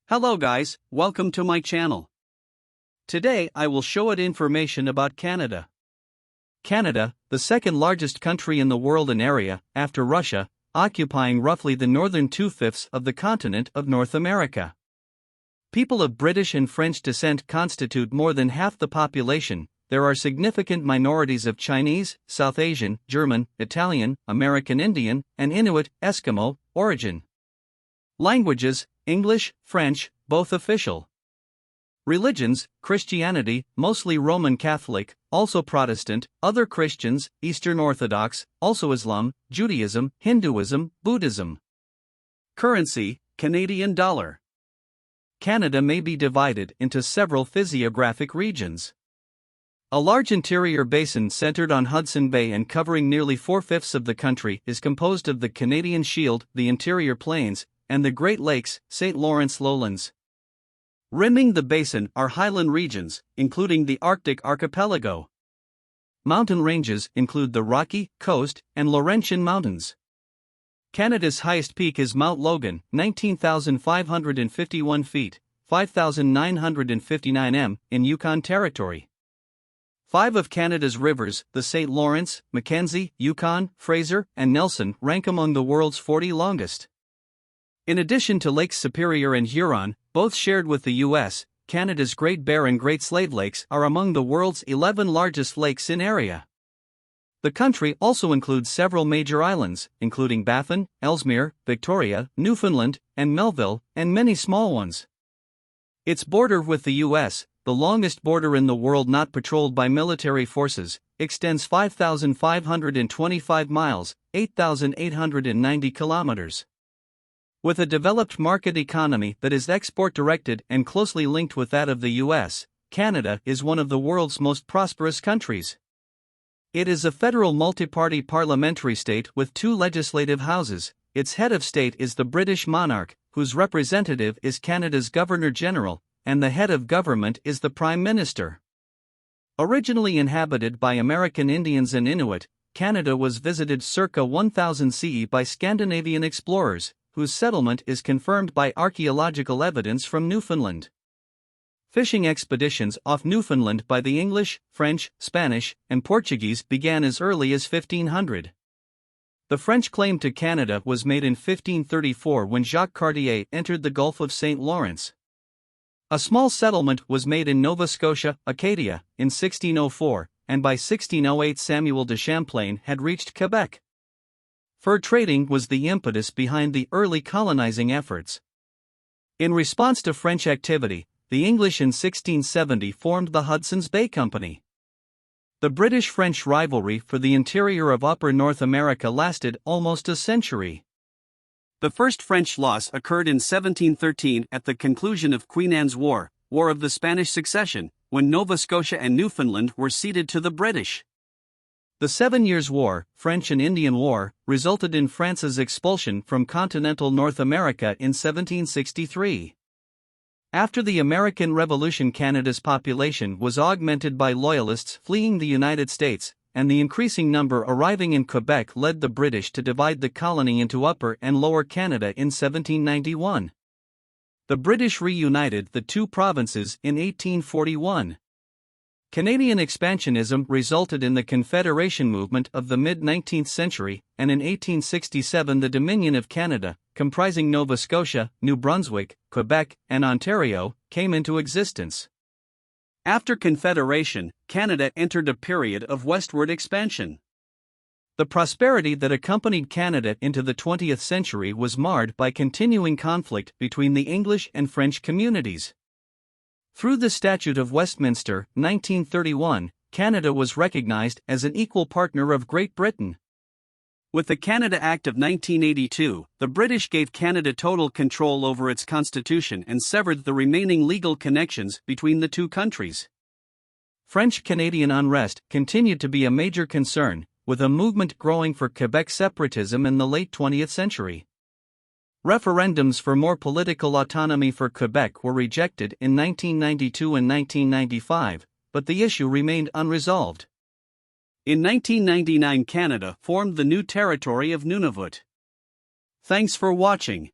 Hello guys, welcome to my channel. Today I will show it information about Canada. Canada, the second largest country in the world in area, after Russia, occupying roughly the northern 2/5 of the continent of North America. People of British and French descent constitute more than half the population. There are significant minorities of Chinese, South Asian, German, Italian, American Indian, and Inuit, Eskimo, origin. Languages: English, French, both official. Religions: Christianity, mostly Roman Catholic, also Protestant, other Christians, Eastern Orthodox, also Islam, Judaism, Hinduism, Buddhism. Currency: Canadian dollar. Canada may be divided into several physiographic regions. A large interior basin centered on Hudson Bay and covering nearly 4/5 of the country is composed of the Canadian Shield, the interior plains, and the Great Lakes, St. Lawrence lowlands. Rimming the basin are highland regions, including the Arctic archipelago. Mountain ranges include the Rocky, Coast, and Laurentian Mountains. Canada's highest peak is Mount Logan, 19,551 feet, 5,959 m, in Yukon Territory. 5 of Canada's rivers, the St. Lawrence, Mackenzie, Yukon, Fraser, and Nelson, rank among the world's 40 longest. In addition to Lakes Superior and Huron, both shared with the U.S., Canada's Great Bear and Great Slave Lakes are among the world's 11 largest lakes in area. The country also includes several major islands, including Baffin, Ellesmere, Victoria, Newfoundland, and Melville, and many small ones. Its border with the U.S., the longest border in the world not patrolled by military forces, extends 5,525 miles, 8,890 kilometers. With a developed market economy that is export-directed and closely linked with that of the U.S., Canada is one of the world's most prosperous countries. It is a federal multiparty parliamentary state with 2 legislative houses. Its head of state is the British Monarch, whose representative is Canada's Governor-General, and the head of government is the Prime Minister. Originally inhabited by American Indians and Inuit, Canada was visited circa 1000 CE by Scandinavian explorers, whose settlement is confirmed by archaeological evidence from Newfoundland. Fishing expeditions off Newfoundland by the English, French, Spanish, and Portuguese began as early as 1500. The French claim to Canada was made in 1534 when Jacques Cartier entered the Gulf of St. Lawrence. A small settlement was made in Nova Scotia, Acadia, in 1604, and by 1608 Samuel de Champlain had reached Quebec. Fur trading was the impetus behind the early colonizing efforts. In response to French activity, the English in 1670 formed the Hudson's Bay Company. The British-French rivalry for the interior of Upper North America lasted almost a century. The first French loss occurred in 1713 at the conclusion of Queen Anne's War, War of the Spanish Succession, when Nova Scotia and Newfoundland were ceded to the British. The 7 Years' War, French and Indian War, resulted in France's expulsion from continental North America in 1763. After the American Revolution, Canada's population was augmented by Loyalists fleeing the United States, and the increasing number arriving in Quebec led the British to divide the colony into Upper and Lower Canada in 1791. The British reunited the 2 provinces in 1841. Canadian expansionism resulted in the Confederation movement of the mid-19th century, and in 1867 the Dominion of Canada, comprising Nova Scotia, New Brunswick, Quebec, and Ontario, came into existence. After Confederation, Canada entered a period of westward expansion. The prosperity that accompanied Canada into the 20th century was marred by continuing conflict between the English and French communities. Through the Statute of Westminster, 1931, Canada was recognized as an equal partner of Great Britain. With the Canada Act of 1982, the British gave Canada total control over its constitution and severed the remaining legal connections between the 2 countries. French-Canadian unrest continued to be a major concern, with a movement growing for Quebec separatism in the late 20th century. Referendums for more political autonomy for Quebec were rejected in 1992 and 1995, but the issue remained unresolved. In 1999, Canada formed the new territory of Nunavut. Thanks for watching.